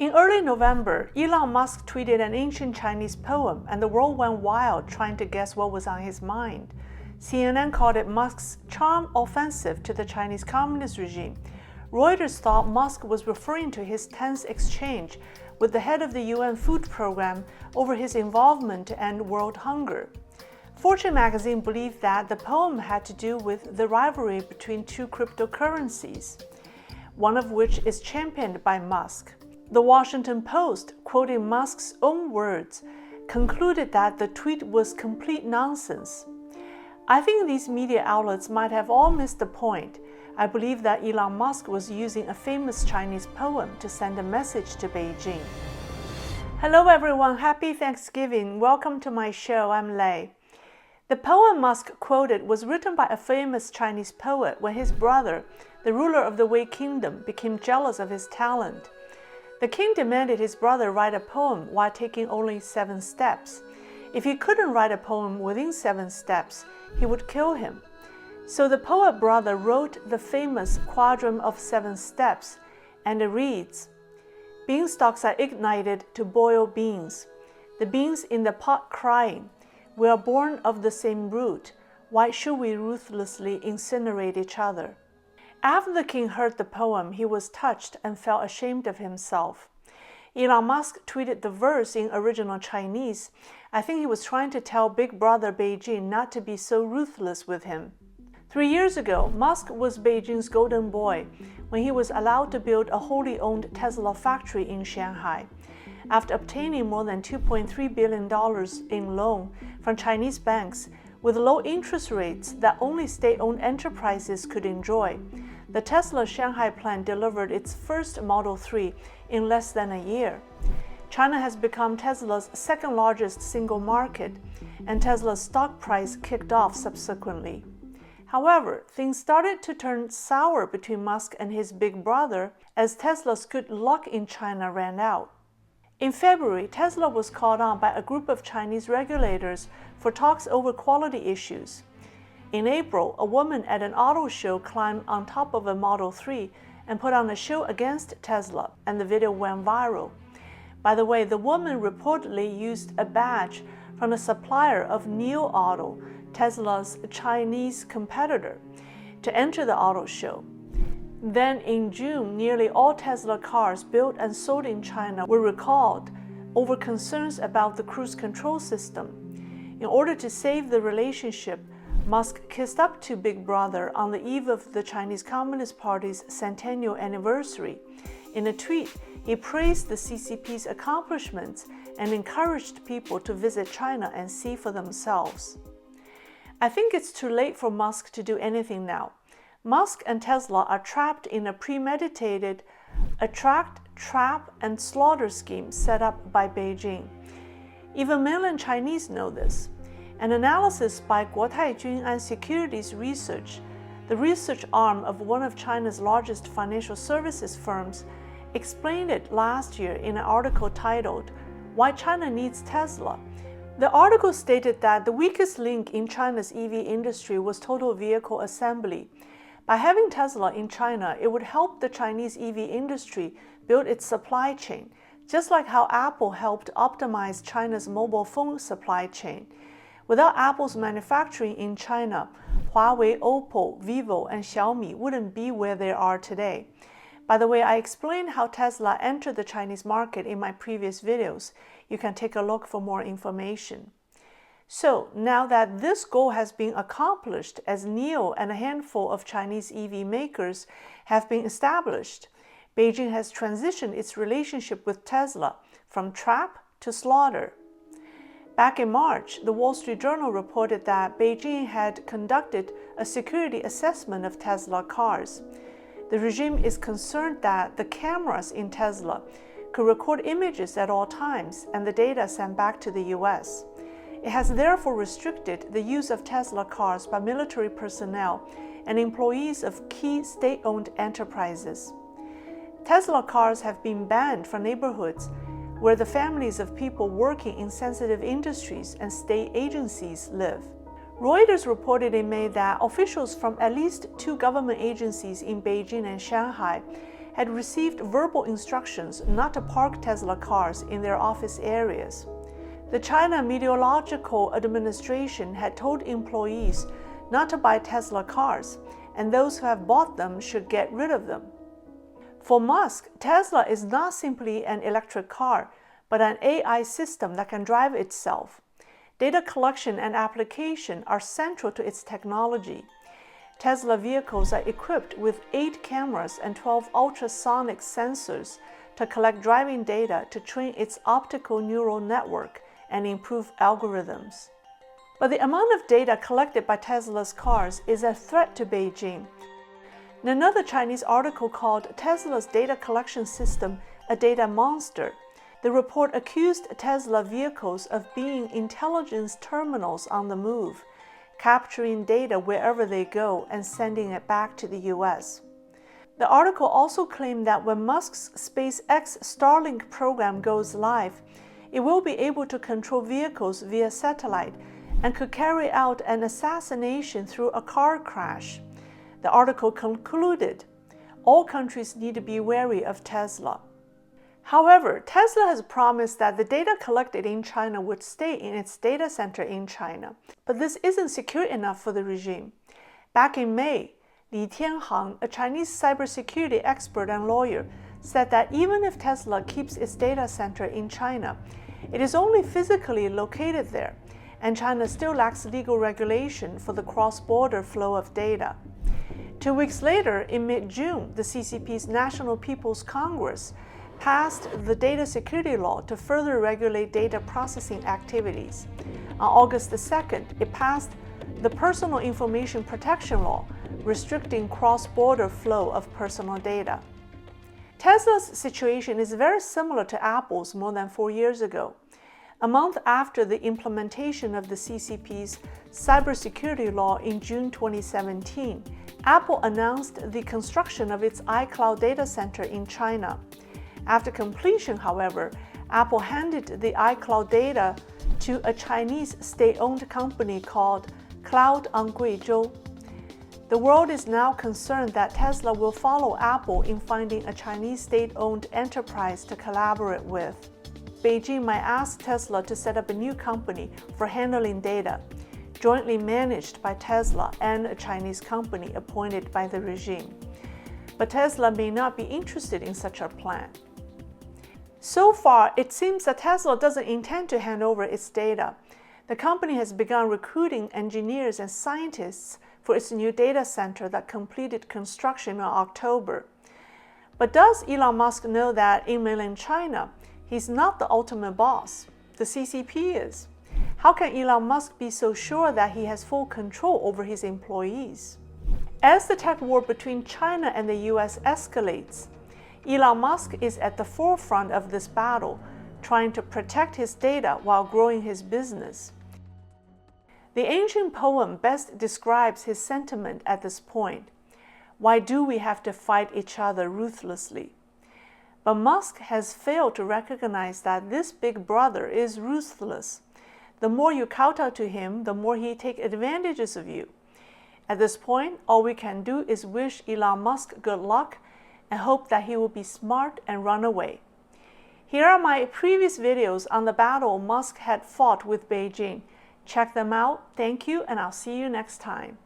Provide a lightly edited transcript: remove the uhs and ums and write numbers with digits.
In early November, Elon Musk tweeted an ancient Chinese poem, and the world went wild trying to guess what was on his mind. CNN called it Musk's charm offensive to the Chinese Communist regime. Reuters thought Musk was referring to his tense exchange with the head of the UN food program over his involvement to end world hunger. Fortune magazine believed that the poem had to do with the rivalry between two cryptocurrencies, one of which is championed by Musk. The Washington Post, quoting Musk's own words, concluded that the tweet was complete nonsense. I think these media outlets might have all missed the point. I believe that Elon Musk was using a famous Chinese poem to send a message to Beijing. Hello everyone, happy Thanksgiving. Welcome to my show, I'm Lei. The poem Musk quoted was written by a famous Chinese poet when his brother, the ruler of the Wei Kingdom, became jealous of his talent. The king demanded his brother write a poem while taking only 7 steps. If he couldn't write a poem within 7 steps, he would kill him. So the poet brother wrote the famous Quadrant of 7 Steps, and it reads, "Beanstalks are ignited to boil beans. The beans in the pot crying, we are born of the same root. Why should we ruthlessly incinerate each other?" After the king heard the poem, he was touched and felt ashamed of himself. Elon Musk tweeted the verse in original Chinese. I think he was trying to tell Big Brother Beijing not to be so ruthless with him. 3 years ago, Musk was Beijing's golden boy when he was allowed to build a wholly owned Tesla factory in Shanghai. After obtaining more than $2.3 billion in loan from Chinese banks with low interest rates that only state-owned enterprises could enjoy, the Tesla Shanghai plant delivered its first Model 3 in less than a year. China has become Tesla's second largest single market, and Tesla's stock price kicked off subsequently. However, things started to turn sour between Musk and his big brother as Tesla's good luck in China ran out. In February, Tesla was called on by a group of Chinese regulators for talks over quality issues. In April, a woman at an auto show climbed on top of a Model 3 and put on a show against Tesla, and the video went viral. By the way, the woman reportedly used a badge from the supplier of Nio Auto, Tesla's Chinese competitor, to enter the auto show. Then in June, nearly all Tesla cars built and sold in China were recalled over concerns about the cruise control system. In order to save the relationship, Musk kissed up to Big Brother on the eve of the Chinese Communist Party's centennial anniversary. In a tweet, he praised the CCP's accomplishments and encouraged people to visit China and see for themselves. I think it's too late for Musk to do anything now. Musk and Tesla are trapped in a premeditated attract, trap, and slaughter scheme set up by Beijing. Even mainland Chinese know this. An analysis by Guotai Junan Securities Research, the research arm of one of China's largest financial services firms, explained it last year in an article titled, "Why China Needs Tesla." The article stated that the weakest link in China's EV industry was total vehicle assembly. By having Tesla in China, it would help the Chinese EV industry build its supply chain, just like how Apple helped optimize China's mobile phone supply chain. Without Apple's manufacturing in China, Huawei, Oppo, Vivo, and Xiaomi wouldn't be where they are today. By the way, I explained how Tesla entered the Chinese market in my previous videos. You can take a look for more information. So, now that this goal has been accomplished as Nio and a handful of Chinese EV makers have been established, Beijing has transitioned its relationship with Tesla from trap to slaughter. Back in March, the Wall Street Journal reported that Beijing had conducted a security assessment of Tesla cars. The regime is concerned that the cameras in Tesla could record images at all times and the data sent back to the U.S. It has therefore restricted the use of Tesla cars by military personnel and employees of key state-owned enterprises. Tesla cars have been banned from neighborhoods where the families of people working in sensitive industries and state agencies live. Reuters reported in May that officials from at least 2 government agencies in Beijing and Shanghai had received verbal instructions not to park Tesla cars in their office areas. The China Meteorological Administration had told employees not to buy Tesla cars, and those who have bought them should get rid of them. For Musk, Tesla is not simply an electric car, but an AI system that can drive itself. Data collection and application are central to its technology. Tesla vehicles are equipped with 8 cameras and 12 ultrasonic sensors to collect driving data to train its optical neural network and improve algorithms. But the amount of data collected by Tesla's cars is a threat to Beijing. In another Chinese article called Tesla's Data Collection System a Data Monster, the report accused Tesla vehicles of being intelligence terminals on the move, capturing data wherever they go and sending it back to the U.S. The article also claimed that when Musk's SpaceX Starlink program goes live, it will be able to control vehicles via satellite and could carry out an assassination through a car crash. The article concluded, all countries need to be wary of Tesla. However, Tesla has promised that the data collected in China would stay in its data center in China, but this isn't secure enough for the regime. Back in May, Li Tianhang, a Chinese cybersecurity expert and lawyer, said that even if Tesla keeps its data center in China, it is only physically located there, and China still lacks legal regulation for the cross-border flow of data. 2 weeks later, in mid-June, the CCP's National People's Congress passed the data security law to further regulate data processing activities. On August 2nd, it passed the Personal Information Protection Law, restricting cross-border flow of personal data. Tesla's situation is very similar to Apple's more than 4 years ago. A month after the implementation of the CCP's cybersecurity law in June 2017, Apple announced the construction of its iCloud data center in China. After completion, however, Apple handed the iCloud data to a Chinese state-owned company called Cloud on Guizhou. The world is now concerned that Tesla will follow Apple in finding a Chinese state-owned enterprise to collaborate with. Beijing might ask Tesla to set up a new company for handling data, jointly managed by Tesla and a Chinese company appointed by the regime. But Tesla may not be interested in such a plan. So far, it seems that Tesla doesn't intend to hand over its data. The company has begun recruiting engineers and scientists for its new data center that completed construction in October. But does Elon Musk know that in mainland China, he's not the ultimate boss? The CCP is. How can Elon Musk be so sure that he has full control over his employees? As the tech war between China and the U.S. escalates, Elon Musk is at the forefront of this battle, trying to protect his data while growing his business. The ancient poem best describes his sentiment at this point. Why do we have to fight each other ruthlessly? But Musk has failed to recognize that this big brother is ruthless. The more you kowtow to him, the more he takes advantages of you. At this point, all we can do is wish Elon Musk good luck and hope that he will be smart and run away. Here are my previous videos on the battle Musk had fought with Beijing. Check them out. Thank you, and I'll see you next time.